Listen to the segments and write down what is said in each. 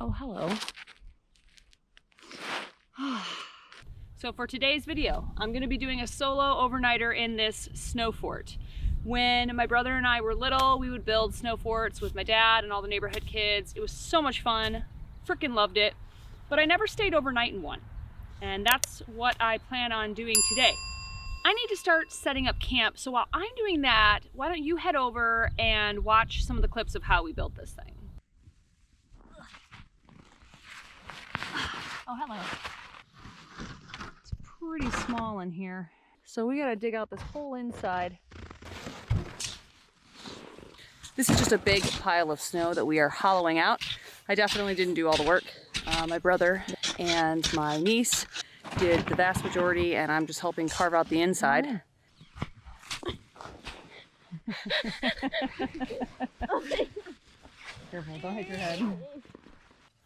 Oh, hello. So for today's video, I'm gonna be doing a solo overnighter in this snow fort. When my brother and I were little, we would build snow forts with my dad and all the neighborhood kids. It was so much fun, freaking loved it. But I never stayed overnight in one. And that's what I plan on doing today. I need to start setting up camp, so while I'm doing that, why don't you head over and watch some of the clips of how we built this thing. Oh, hello. It's pretty small in here. So we gotta dig out this whole inside. This is just a big pile of snow that we are hollowing out. I definitely didn't do all the work. My brother and my niece did the vast majority, and I'm just helping carve out the inside. Careful, don't hit your head.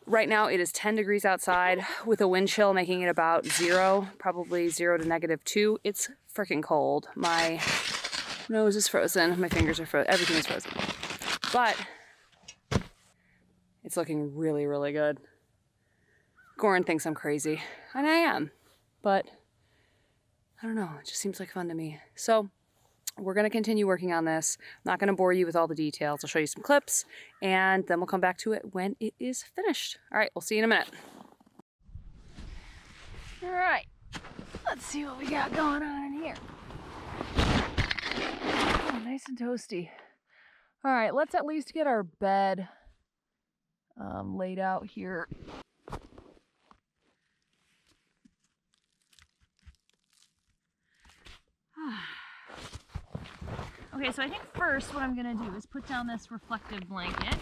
Right now it is 10 degrees outside with a wind chill making it about 0, probably 0 to -2. It's freaking cold. My nose is frozen, my fingers are frozen, everything is frozen. But it's looking really, really good. Goran thinks I'm crazy, and I am, but I don't know, it just seems like fun to me. So we're gonna continue working on this. I'm not gonna bore you with all the details. I'll show you some clips, and then we'll come back to it when it is finished. All right, we'll see you in a minute. All right, let's see what we got going on in here. Oh, nice and toasty. All right, let's at least get our bed laid out here. Okay, so I think first what I'm gonna do is put down this reflective blanket.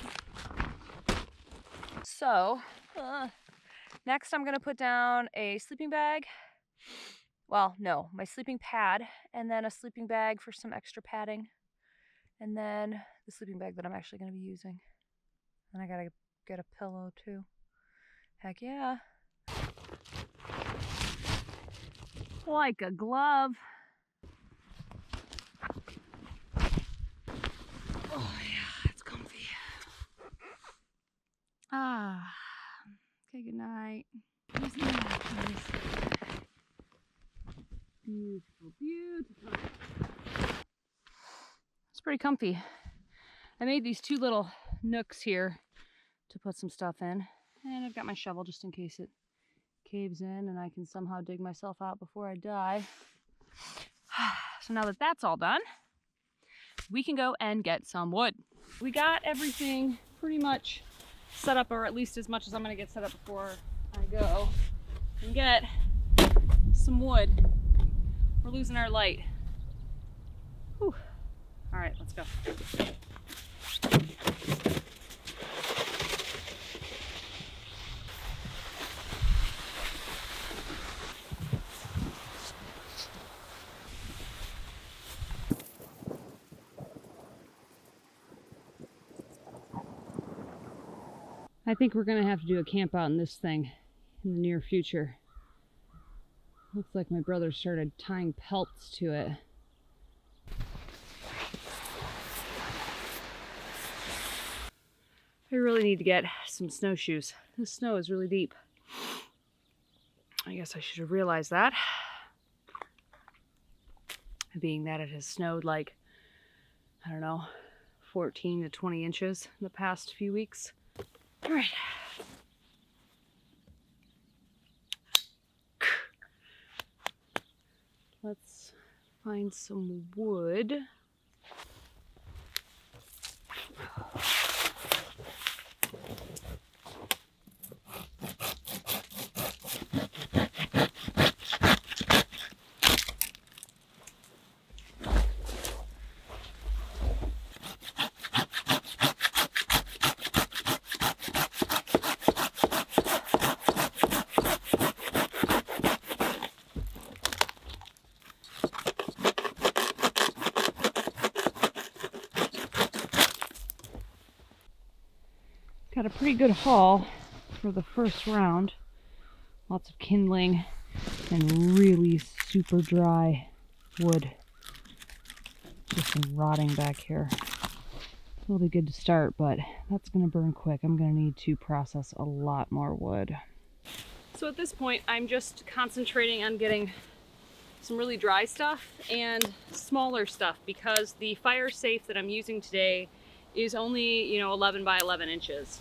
So, next I'm gonna put down a sleeping bag. Well, no, my sleeping pad, and then a sleeping bag for some extra padding. And then the sleeping bag that I'm actually gonna be using. And I gotta get a pillow too. Heck yeah. Like a glove. Oh yeah, it's comfy. Okay, good night. Beautiful, beautiful. It's pretty comfy. I made these 2 little nooks here to put some stuff in. And I've got my shovel just in case it caves in and I can somehow dig myself out before I die. So now that that's all done, we can go and get some wood. We got everything pretty much set up, or at least as much as I'm gonna get set up before I go and get some wood. We're losing our light. Whew. All right, let's go. I think we're gonna have to do a camp out in this thing in the near future. Looks like my brother started tying pelts to it. I really need to get some snowshoes. This snow is really deep. I guess I should have realized that. Being that it has snowed like, I don't know, 14 to 20 inches in the past few weeks. All right. Let's find some wood. Got a pretty good haul for the first round. Lots of kindling and really super dry wood. Just some rotting back here. It'll be good to start, but that's gonna burn quick. I'm gonna need to process a lot more wood. So at this point, I'm just concentrating on getting some really dry stuff and smaller stuff, because the fire safe that I'm using today is only, you know, 11 by 11 inches.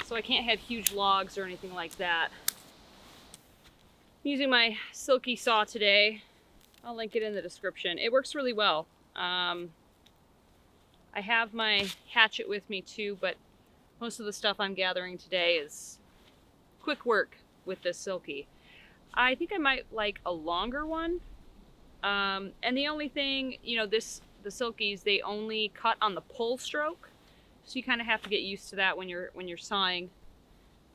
So I can't have huge logs or anything like that. I'm using my silky saw today. I'll link it in the description. It works really well. I have my hatchet with me too, but most of the stuff I'm gathering today is quick work with this silky. I think I might like a longer one. And the only thing, you know, the silkies, they only cut on the pull stroke. So you kind of have to get used to that when you're sawing.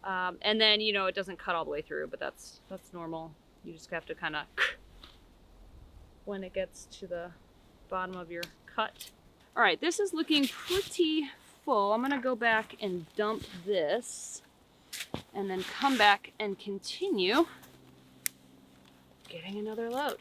And then, you know, it doesn't cut all the way through, but that's normal. You just have to kind of when it gets to the bottom of your cut. All right, this is looking pretty full. I'm gonna go back and dump this and then come back and continue getting another load.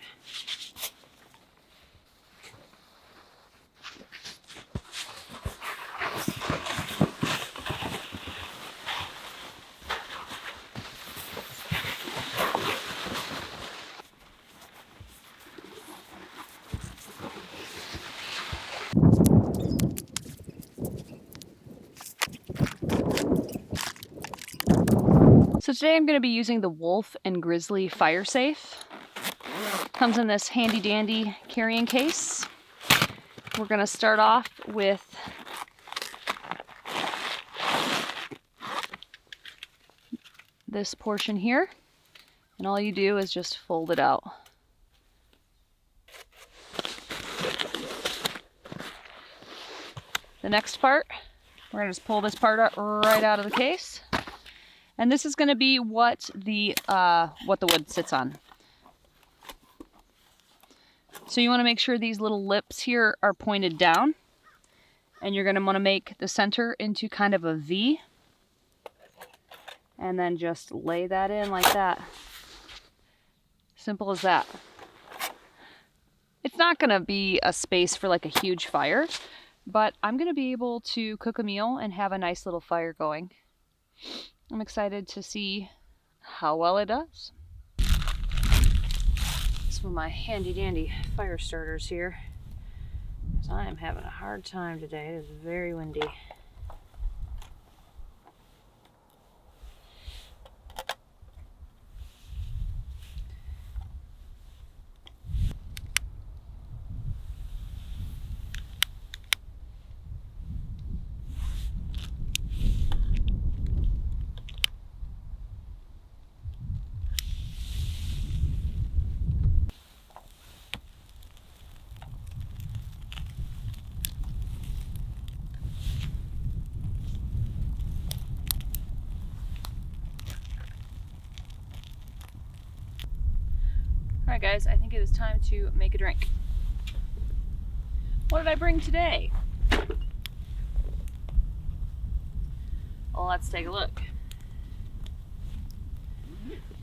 So today I'm going to be using the Wolf and Grizzly fire safe. Comes in this handy dandy carrying case. We're going to start off with this portion here, and all you do is just fold it out. The next part, we're going to just pull this part out, right out of the case. And this is going to be what the wood sits on. So you want to make sure these little lips here are pointed down. And you're going to want to make the center into kind of a V. And then just lay that in like that. Simple as that. It's not going to be a space for like a huge fire, but I'm going to be able to cook a meal and have a nice little fire going. I'm excited to see how well it does. Some of my handy dandy fire starters here, because I am having a hard time today. It is very windy. Alright guys, I think it is time to make a drink. What did I bring today? Well, let's take a look.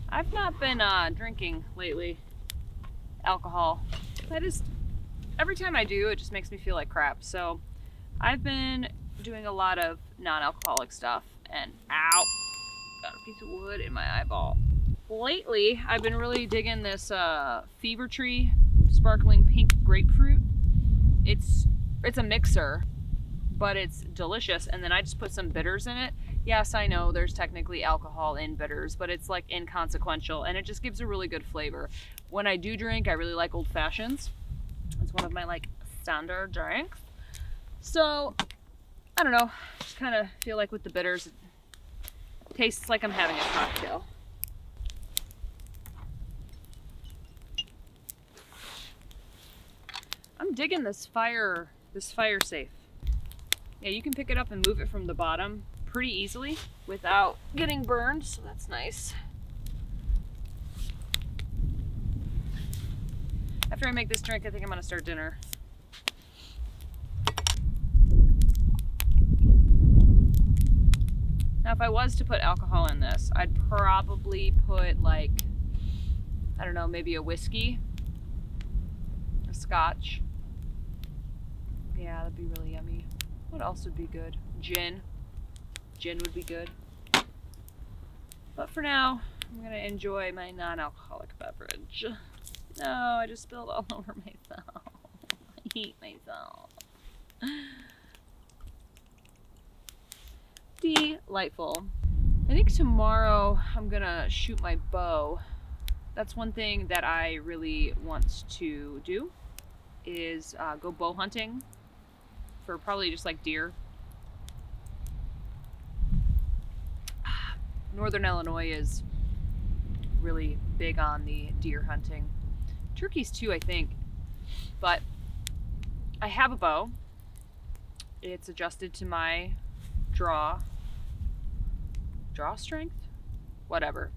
I've not been drinking lately alcohol. Every time I do, it just makes me feel like crap. So I've been doing a lot of non-alcoholic stuff, and ow, got a piece of wood in my eyeball. Lately, I've been really digging this Fever Tree sparkling pink grapefruit. It's a mixer, but it's delicious. And then I just put some bitters in it. Yes, I know there's technically alcohol in bitters, but it's like inconsequential, and it just gives a really good flavor. When I do drink, I really like old fashions. It's one of my like standard drinks. So I don't know, just kind of feel like with the bitters, it tastes like I'm having a cocktail. I'm digging this fire safe. Yeah, you can pick it up and move it from the bottom pretty easily without getting burned, so that's nice. After I make this drink, I think I'm gonna start dinner. Now, if I was to put alcohol in this, I'd probably put like, I don't know, maybe a whiskey, a scotch, Yeah, that'd be really yummy. What else would be good? Gin. Gin would be good. But for now, I'm gonna enjoy my non-alcoholic beverage. No, I just spilled all over myself. I hate myself. Delightful. I think tomorrow I'm gonna shoot my bow. That's one thing that I really want to do, is go bow hunting for probably just like deer. Northern Illinois is really big on the deer hunting. Turkeys too, I think. But I have a bow. It's adjusted to my draw strength? Whatever.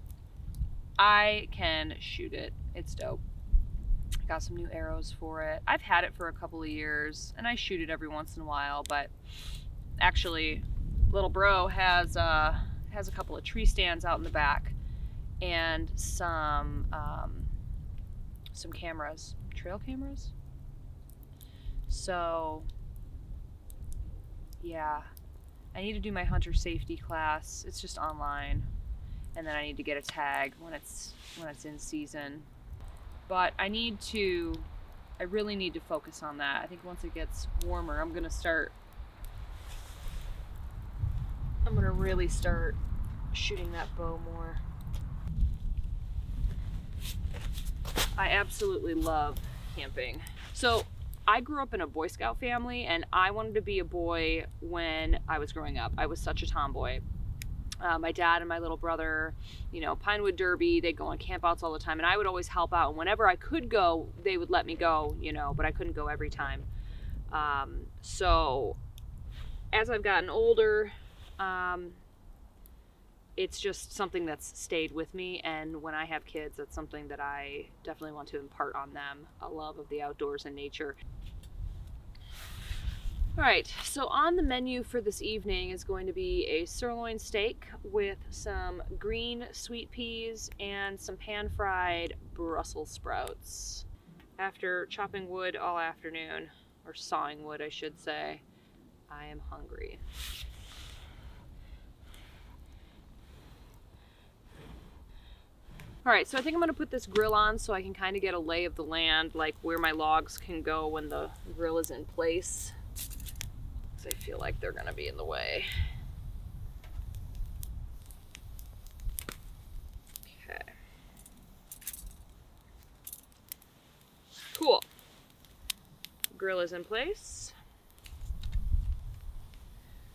I can shoot it. It's dope. Got some new arrows for it. I've had it for a couple of years, and I shoot it every once in a while, but actually, little bro has a couple of tree stands out in the back, and some cameras, trail cameras. So, yeah, I need to do my hunter safety class. It's just online, and then I need to get a tag when it's in season. But I really need to focus on that. I think once it gets warmer, I'm gonna really start shooting that bow more. I absolutely love camping. So I grew up in a Boy Scout family, and I wanted to be a boy when I was growing up. I was such a tomboy. My dad and my little brother, Pinewood Derby, they'd go on campouts all the time, and I would always help out. And whenever I could go, they would let me go, but I couldn't go every time. So as I've gotten older, it's just something that's stayed with me. And when I have kids, that's something that I definitely want to impart on them, a love of the outdoors and nature. All right, so on the menu for this evening is going to be a sirloin steak with some green sweet peas and some pan-fried Brussels sprouts. After chopping wood all afternoon, or sawing wood, I should say, I am hungry. All right, so I think I'm gonna put this grill on so I can kind of get a lay of the land, like where my logs can go when the grill is in place. I feel like they're gonna be in the way. Okay. Cool. Grill is in place.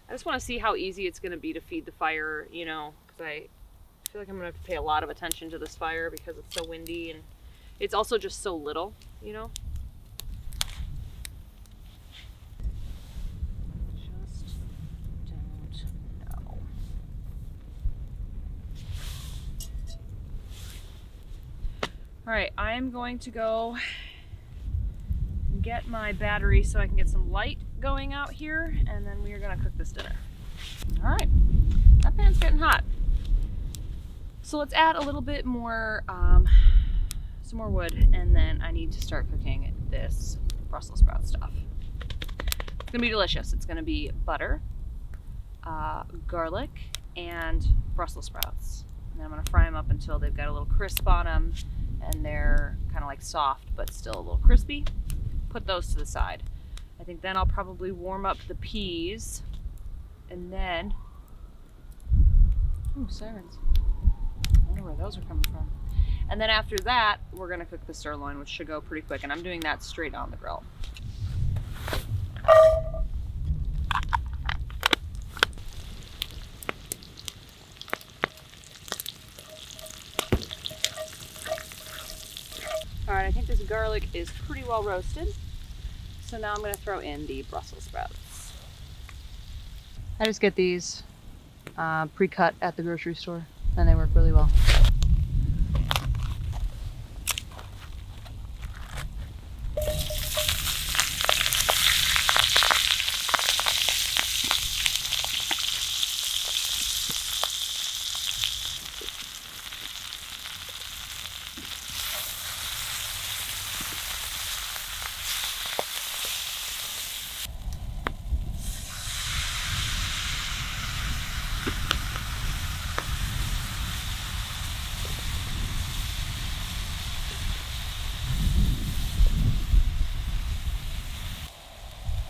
I just want to see how easy it's gonna be to feed the fire, because I feel like I'm gonna have to pay a lot of attention to this fire because it's so windy, and it's also just so little, All right, I am going to go get my battery so I can get some light going out here, and then we are gonna cook this dinner. All right, that pan's getting hot. So let's add a little bit more, some more wood, and then I need to start cooking this Brussels sprout stuff. It's gonna be delicious. It's gonna be butter, garlic, and Brussels sprouts. And then I'm gonna fry them up until they've got a little crisp on them, and they're kind of like soft but still a little crispy. Put those to the side. I think then I'll probably warm up the peas, and then, ooh, sirens. I wonder where those are coming from. And then after that, we're gonna cook the sirloin, which should go pretty quick, and I'm doing that straight on the grill. All right, I think this garlic is pretty well roasted. So now I'm gonna throw in the Brussels sprouts. I just get these pre-cut at the grocery store, and they work really well.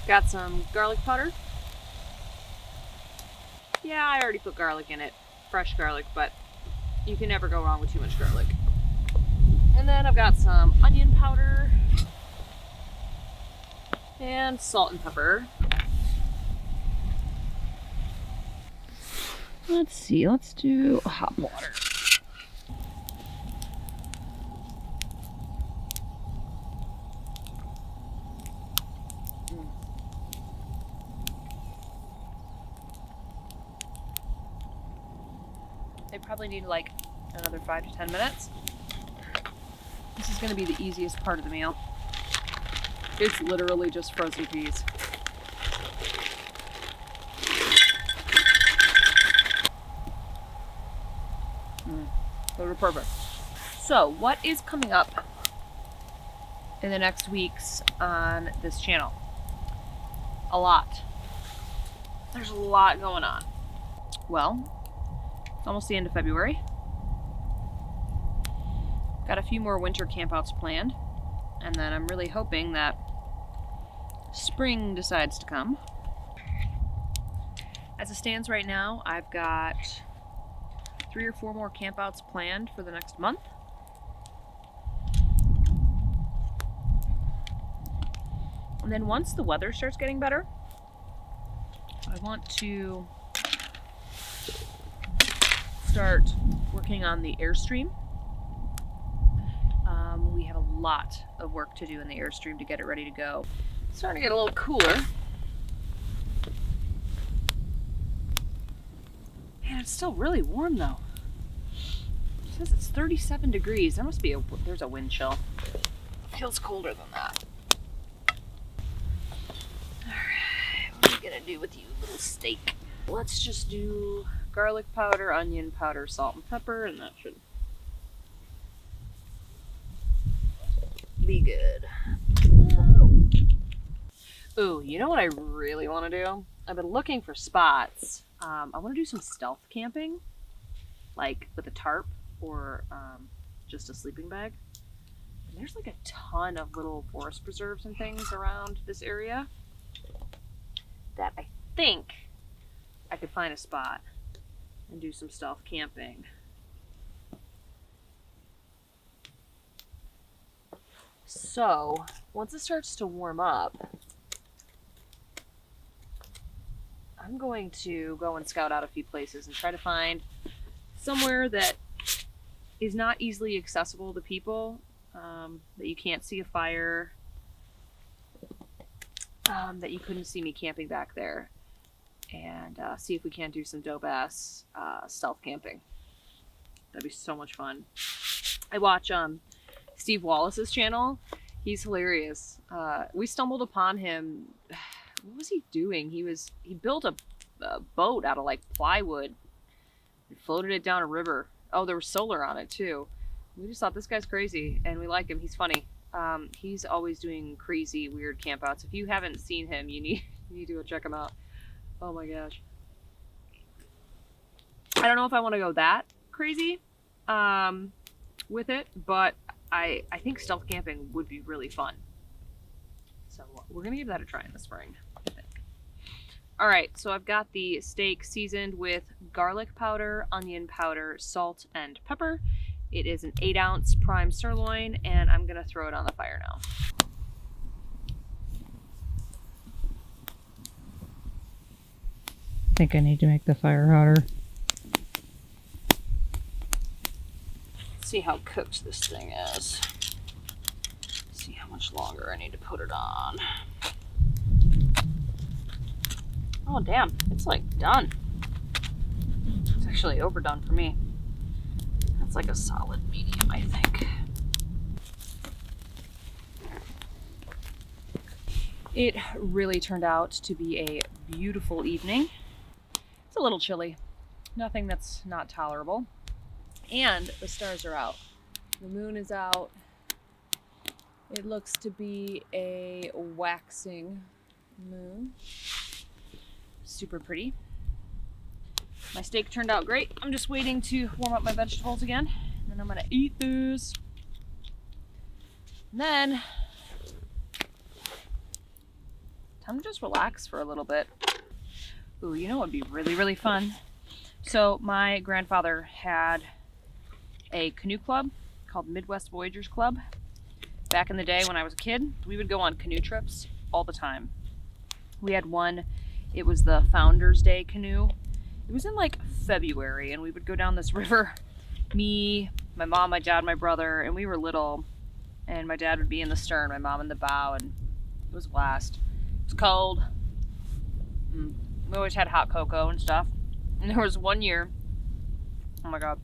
Got some garlic powder. Yeah, I already put garlic in it. Fresh garlic, but you can never go wrong with too much garlic. And then I've got some onion powder and salt and pepper. Let's see, let's do hot water. They probably need like another 5 to 10 minutes. This is going to be the easiest part of the meal. It's literally just frozen peas. Those are perfect. So, what is coming up in the next weeks on this channel? A lot. There's a lot going on. Well, it's almost the end of February. Got a few more winter campouts planned, and then I'm really hoping that spring decides to come. As it stands right now, I've got 3 or 4 more campouts planned for the next month. And then once the weather starts getting better, I want to start working on the Airstream. We have a lot of work to do in the Airstream to get it ready to go. It's starting to get a little cooler. Man, it's still really warm though. It says it's 37 degrees. There must be there's a wind chill. It feels colder than that. Alright, what are we gonna do with you, little steak? Let's just do garlic powder, onion powder, salt and pepper, and that should be good. Ooh, you know what I really want to do? I've been looking for spots. I want to do some stealth camping, like with a tarp or just a sleeping bag. And there's like a ton of little forest preserves and things around this area that I think I could find a spot and do some stealth camping. So, once it starts to warm up, I'm going to go and scout out a few places and try to find somewhere that is not easily accessible to people, that you can't see a fire, that you couldn't see me camping back there, and see if we can't do some dope-ass stealth camping. That'd be so much fun. I watch Steve Wallace's channel. He's hilarious. We stumbled upon him. What was he doing? He built a boat out of like plywood and floated it down a river. Oh, there was solar on it too. We just thought this guy's crazy, and we like him. He's funny. He's always doing crazy, weird campouts. If you haven't seen him, you need to go check him out. Oh my gosh. I don't know if I want to go that crazy with it, but I think stealth camping would be really fun. So we're going to give that a try in the spring, I think. All right, so I've got the steak seasoned with garlic powder, onion powder, salt, and pepper. It is an 8-ounce prime sirloin, and I'm going to throw it on the fire now. I think I need to make the fire hotter. See how cooked this thing is. See how much longer I need to put it on. Oh damn, it's like done. It's actually overdone for me. That's like a solid medium, I think. It really turned out to be a beautiful evening. It's a little chilly. Nothing that's not tolerable. And the stars are out. The moon is out. It looks to be a waxing moon. Super pretty. My steak turned out great. I'm just waiting to warm up my vegetables again. And then I'm gonna eat this. And then, time to just relax for a little bit. Ooh, you know what would be really, really fun? So my grandfather had a canoe club called Midwest Voyagers Club. Back in the day when I was a kid, we would go on canoe trips all the time. We had one, it was the Founder's Day canoe. It was in like February, and we would go down this river. Me, my mom, my dad, my brother, and we were little. And my dad would be in the stern, my mom in the bow, and it was a blast. It was cold. We always had hot cocoa and stuff. And there was one year, oh my God.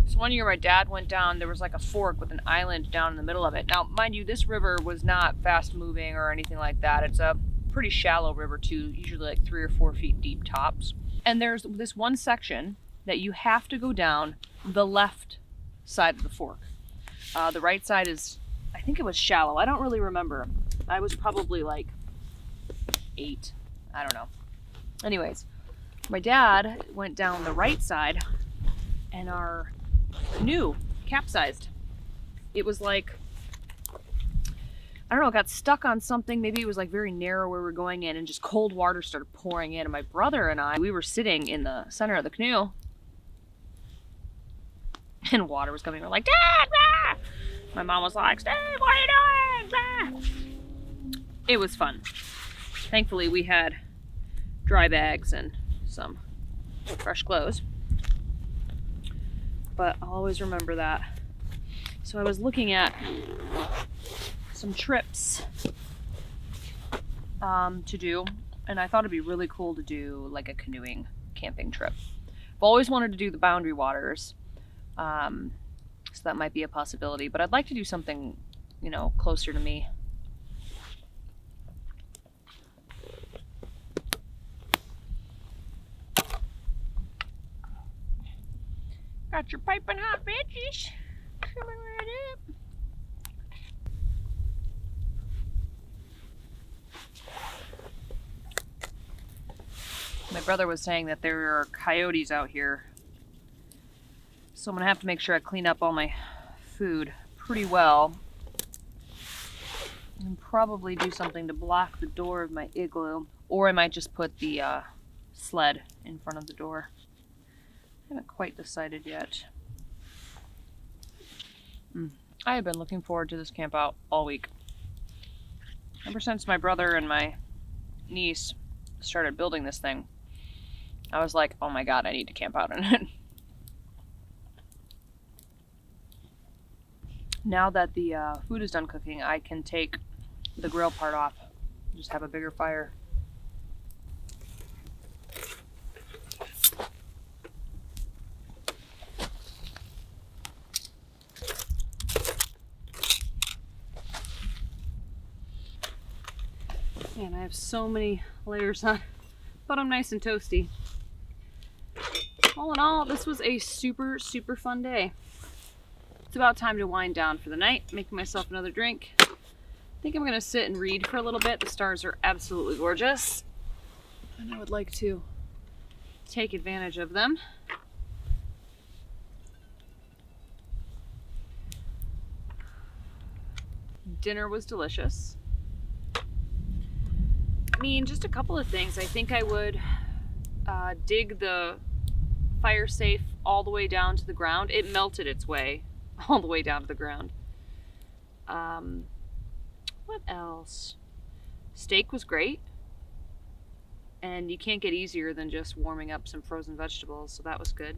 So one year my dad went down, there was like a fork with an island down in the middle of it. Now, mind you, this river was not fast moving or anything like that. It's a pretty shallow river too, usually like 3 or 4 feet deep tops. And there's this one section that you have to go down the left side of the fork. The right side is, I think it was shallow. I don't really remember. I was probably like 8. I don't know. Anyways, my dad went down the right side and our canoe capsized. It was like, I don't know, it got stuck on something. Maybe it was like very narrow where we were going in, and just cold water started pouring in. And my brother and I, we were sitting in the center of the canoe, and water was coming. We're like, Dad! Ah! My mom was like, Steve, what are you doing? Ah! It was fun. Thankfully, we had dry bags and some fresh clothes. But I'll always remember that. So I was looking at some trips to do, and I thought it'd be really cool to do like a canoeing camping trip. I've always wanted to do the Boundary Waters, so that might be a possibility, but I'd like to do something, you know, closer to me. Got your piping hot veggies coming right up. My brother was saying that there are coyotes out here, so I'm gonna have to make sure I clean up all my food pretty well, and probably do something to block the door of my igloo, or I might just put the sled in front of the door. I haven't quite decided yet. I have been looking forward to this camp out all week. Ever since my brother and my niece started building this thing, I was like, oh my God, I need to camp out in it. Now that the food is done cooking, I can take the grill part off, just have a bigger fire. Man, I have so many layers on, but I'm nice and toasty. All in all, this was a super, super fun day. It's about time to wind down for the night, making myself another drink. I think I'm gonna sit and read for a little bit. The stars are absolutely gorgeous, and I would like to take advantage of them. Dinner was delicious. I mean, just a couple of things. I think I would dig the fire safe all the way down to the ground. It melted its way all the way down to the ground. What else? Steak was great. And you can't get easier than just warming up some frozen vegetables, so that was good.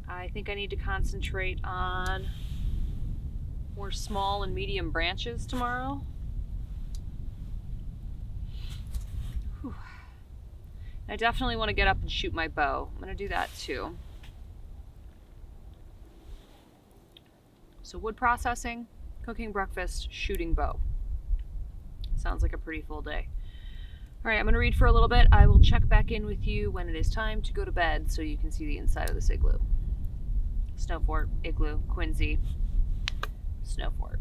I think I need to concentrate on more small and medium branches tomorrow. Whew. I definitely want to get up and shoot my bow. I'm going to do that too. So wood processing, cooking breakfast, shooting bow. Sounds like a pretty full day. All right, I'm going to read for a little bit. I will check back in with you when it is time to go to bed so you can see the inside of this igloo. Snow fort, igloo, Quinzee, snow fort.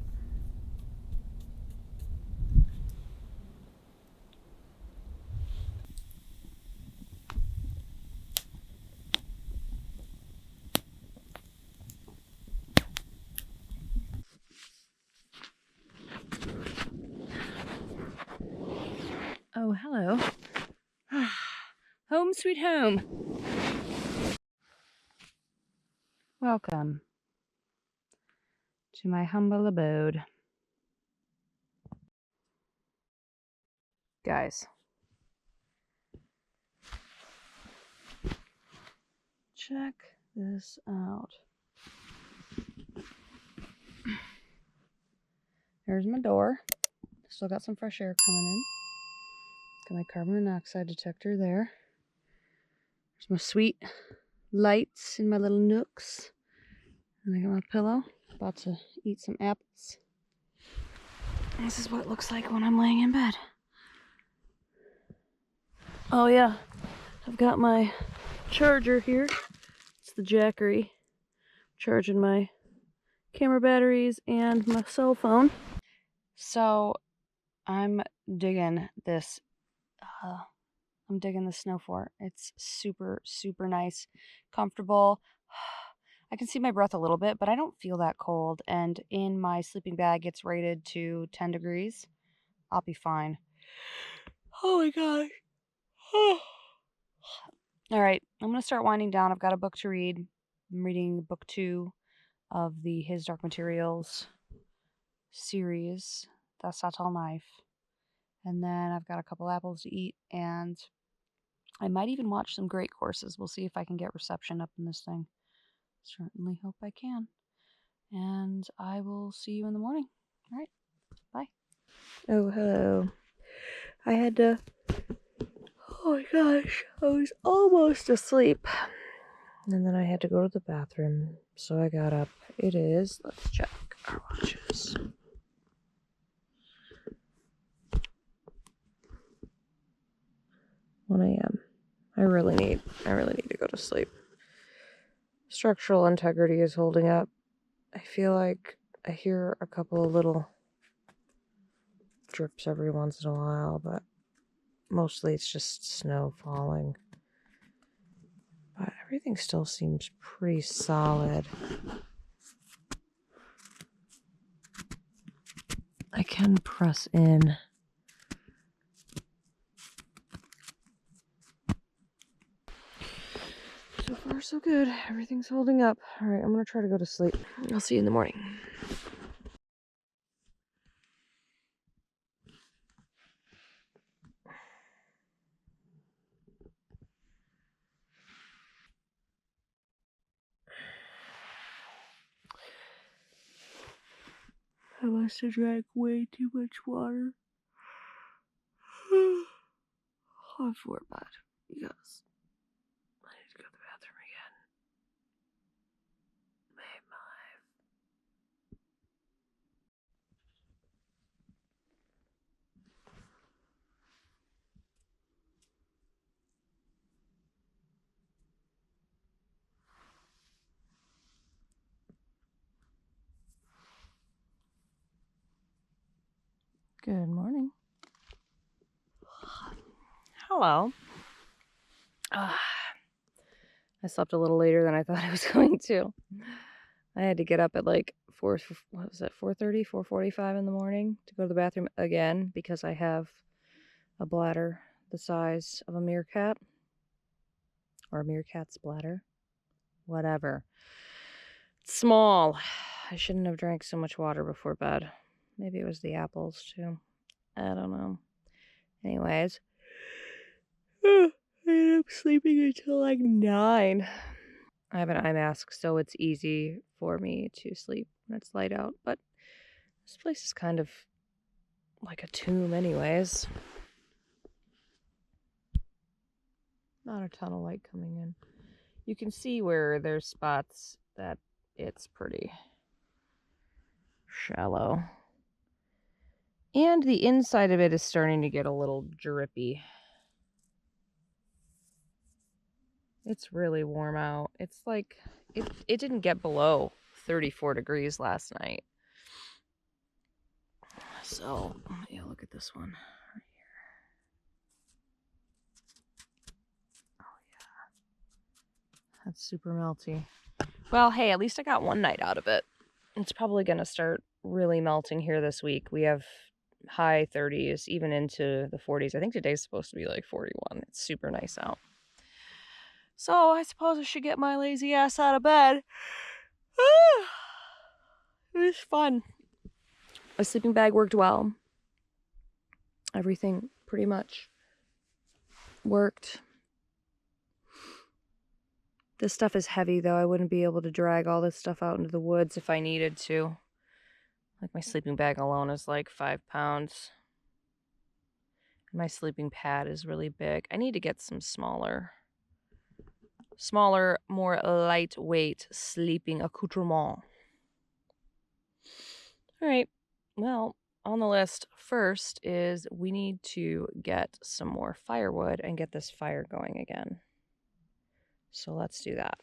hello. Home sweet home. Welcome to my humble abode. Guys, check this out. There's my door. Still got some fresh air coming in. Got my carbon monoxide detector there. There's my sweet lights in my little nooks. And I got my pillow. About to eat some apples. This is what it looks like when I'm laying in bed. Oh yeah, I've got my charger here. It's the Jackery. Charging my camera batteries and my cell phone. So I'm digging this. I'm digging the snow fort. It's super, super nice, comfortable. I can see my breath a little bit, but I don't feel that cold. And in my sleeping bag, it's rated to 10 degrees. I'll be fine. Oh my gosh. All right, I'm going to start winding down. I've got a book to read. I'm reading book 2 of the His Dark Materials series, The Satal Knife. And then I've got a couple apples to eat, and I might even watch some great courses. We'll see if I can get reception up in this thing. Certainly hope I can. And I will see you in the morning. All right, bye. Oh, hello. I had to... Oh my gosh, I was almost asleep. And then I had to go to the bathroom, so I got up. It is, let's check our watches. One a.m. I really need to go to sleep. Structural integrity is holding up. I feel like I hear a couple of little drips every once in a while, but mostly it's just snow falling. But everything still seems pretty solid. I can press in. So far, so good. Everything's holding up. All right, I'm going to try to go to sleep. I'll see you in the morning. I must have drank way too much water. I feel bad because I need to go to the bathroom again. Good morning. Hello. I slept a little later than I thought I was going to. I had to get up at like 4:30, 4:45 in the morning to go to the bathroom again because I have a bladder the size of a meerkat. Or a meerkat's bladder. Whatever. It's small. I shouldn't have drank so much water before bed. Maybe it was the apples too. I don't know. Anyways. I ended up sleeping until like 9. I have an eye mask, so it's easy for me to sleep when it's light out. But this place is kind of like a tomb anyways. Not a ton of light coming in. You can see where there's spots that it's pretty shallow. And the inside of it is starting to get a little drippy. It's really warm out. It's like, it didn't get below 34 degrees last night. So, yeah, look at this one right here. Oh, yeah. That's super melty. Well, hey, at least I got one night out of it. It's probably going to start really melting here this week. We have high 30s, even into the 40s. I think today's supposed to be like 41. It's super nice out. So I suppose I should get my lazy ass out of bed. It was fun. My sleeping bag worked well. Everything pretty much worked. This stuff is heavy, though. I wouldn't be able to drag all this stuff out into the woods if I needed to. Like, my sleeping bag alone is like 5 pounds. And my sleeping pad is really big. I need to get some smaller, more lightweight sleeping accoutrement. All right. Well, on the list first is we need to get some more firewood and get this fire going again. So let's do that.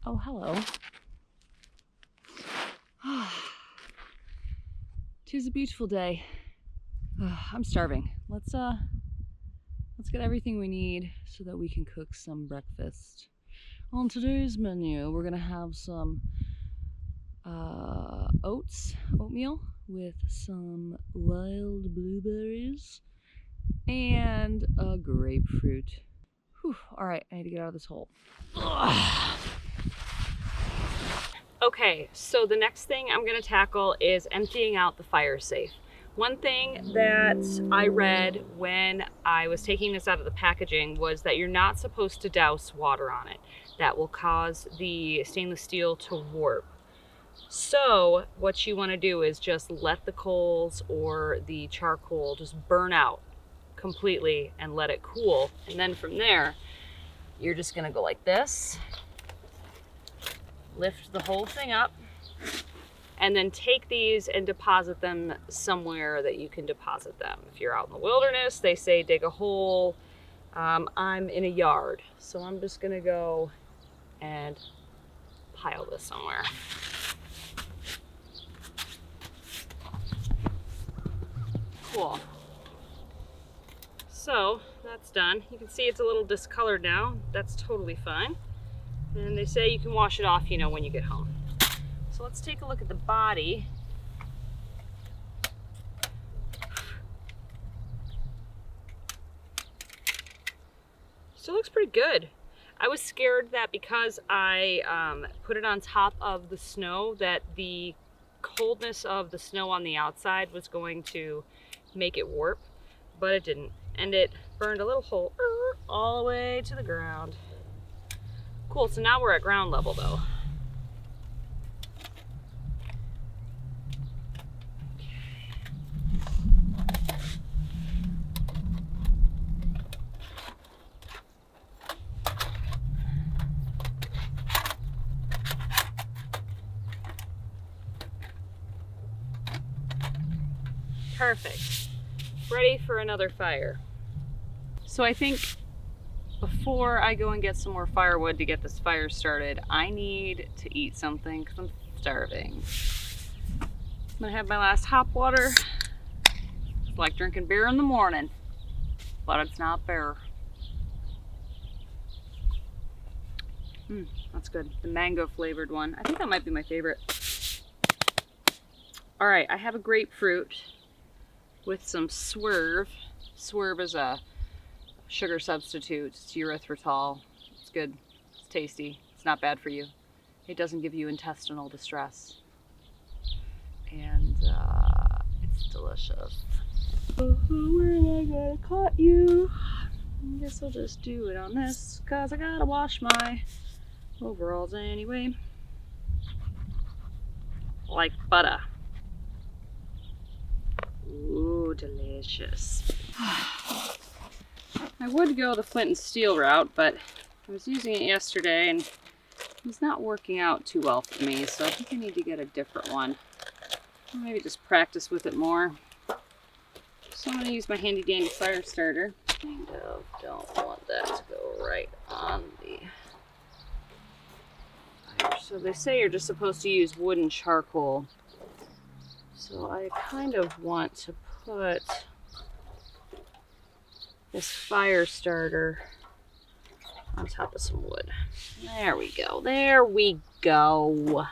Oh, hello. 'Tis a beautiful day. I'm starving. Let's get everything we need so that we can cook some breakfast. On today's menu, we're gonna have some oatmeal with some wild blueberries and a grapefruit. Whew, all right, I need to get out of this hole. Ugh. Okay, so the next thing I'm gonna tackle is emptying out the fire safe. One thing that I read when I was taking this out of the packaging was that you're not supposed to douse water on it. That will cause the stainless steel to warp. So what you wanna do is just let the coals or the charcoal just burn out completely and let it cool. And then from there, you're just gonna go like this, lift the whole thing up, and then take these and deposit them somewhere that you can deposit them. If you're out in the wilderness, they say dig a hole. I'm in a yard, so I'm just gonna go and pile this somewhere. Cool. So that's done. You can see it's a little discolored now. That's totally fine. And they say you can wash it off, you know, when you get home. So let's take a look at the body. Still looks pretty good. I was scared that because I put it on top of the snow, that the coldness of the snow on the outside was going to make it warp, but it didn't. And it burned a little hole all the way to the ground. Cool, so now we're at ground level though. Perfect. Ready for another fire. So I think before I go and get some more firewood to get this fire started, I need to eat something because I'm starving. I'm gonna have my last hop water. It's like drinking beer in the morning, but it's not beer. That's good. The mango flavored one. I think that might be my favorite. All right, I have a grapefruit with some swerve. Swerve is a sugar substitute. It's erythritol. It's good. It's tasty. It's not bad for you. It doesn't give you intestinal distress. And it's delicious. Oh, where am I gonna cut you? I guess I'll just do it on this, cause I gotta wash my overalls anyway. Like butter. Ooh, delicious. I would go the flint and steel route, but I was using it yesterday and it's not working out too well for me, so I think I need to get a different one. Or maybe just practice with it more. So I'm going to use my handy dandy fire starter. Kind of don't want that to go right on the So they say you're just supposed to use wood and charcoal. So I kind of want to put this fire starter on top of some wood. There we go. There we go.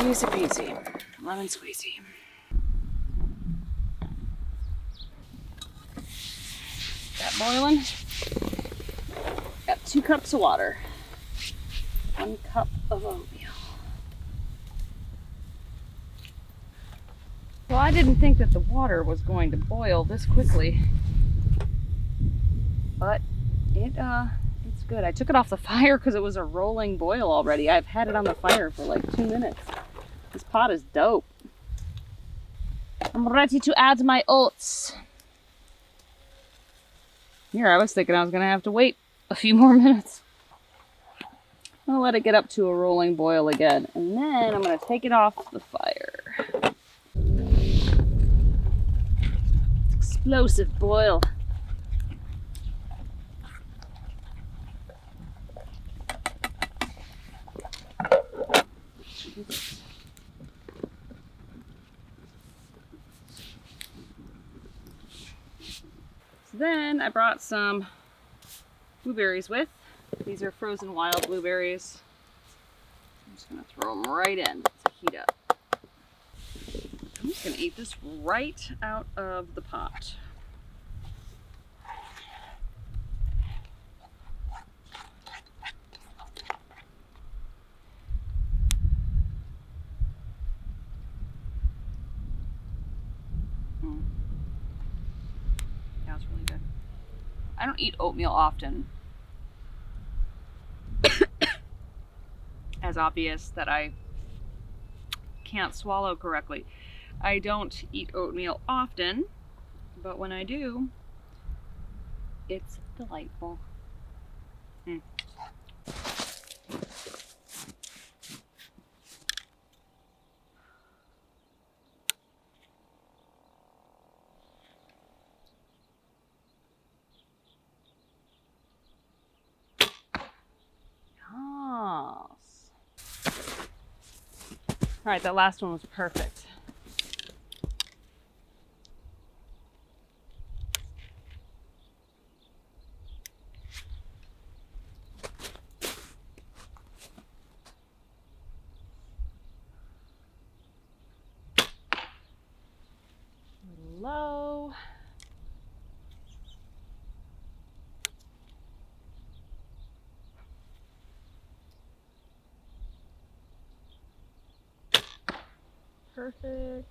Easy peasy, lemon squeezy. Got boiling. Got 2 cups of water. 1 cup of oatmeal. Well, I didn't think that the water was going to boil this quickly, but it's good. I took it off the fire because it was a rolling boil already. I've had it on the fire for like 2 minutes. This pot is dope. I'm ready to add my oats. Here, I was thinking I was gonna have to wait a few more minutes. I'll let it get up to a rolling boil again, and then I'm gonna take it off the fire. Explosive boil. Then I brought some blueberries with. These are frozen wild blueberries. I'm just gonna throw them right in to heat up. I'm just gonna eat this right out of the pot. That's really good. I don't eat oatmeal often. As obvious that I can't swallow correctly. I don't eat oatmeal often, but when I do, it's delightful. All right, that last one was perfect. Low. Perfect.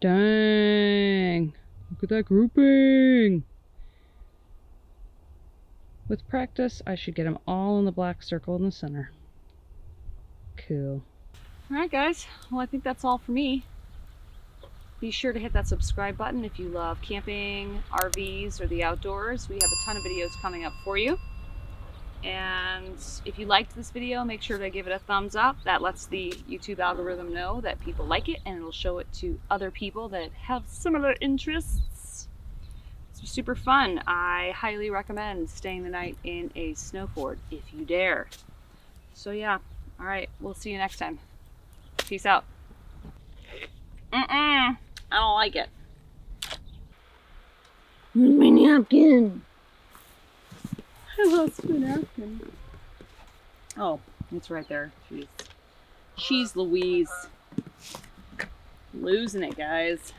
Dang, look at that grouping. With practice, I should get them all in the black circle in the center. Cool. All right, guys. Well, I think that's all for me. Be sure to hit that subscribe button if you love camping, RVs, or the outdoors. We have a ton of videos coming up for you. And if you liked this video, make sure to give it a thumbs up. That lets the YouTube algorithm know that people like it, and it'll show it to other people that have similar interests. It's super fun. I highly recommend staying the night in a snow fort if you dare. So yeah, all right, we'll see you next time. Peace out. I don't like it. Where's my napkin? I lost my napkin. Oh, it's right there. Jeez Louise. Losing it, guys.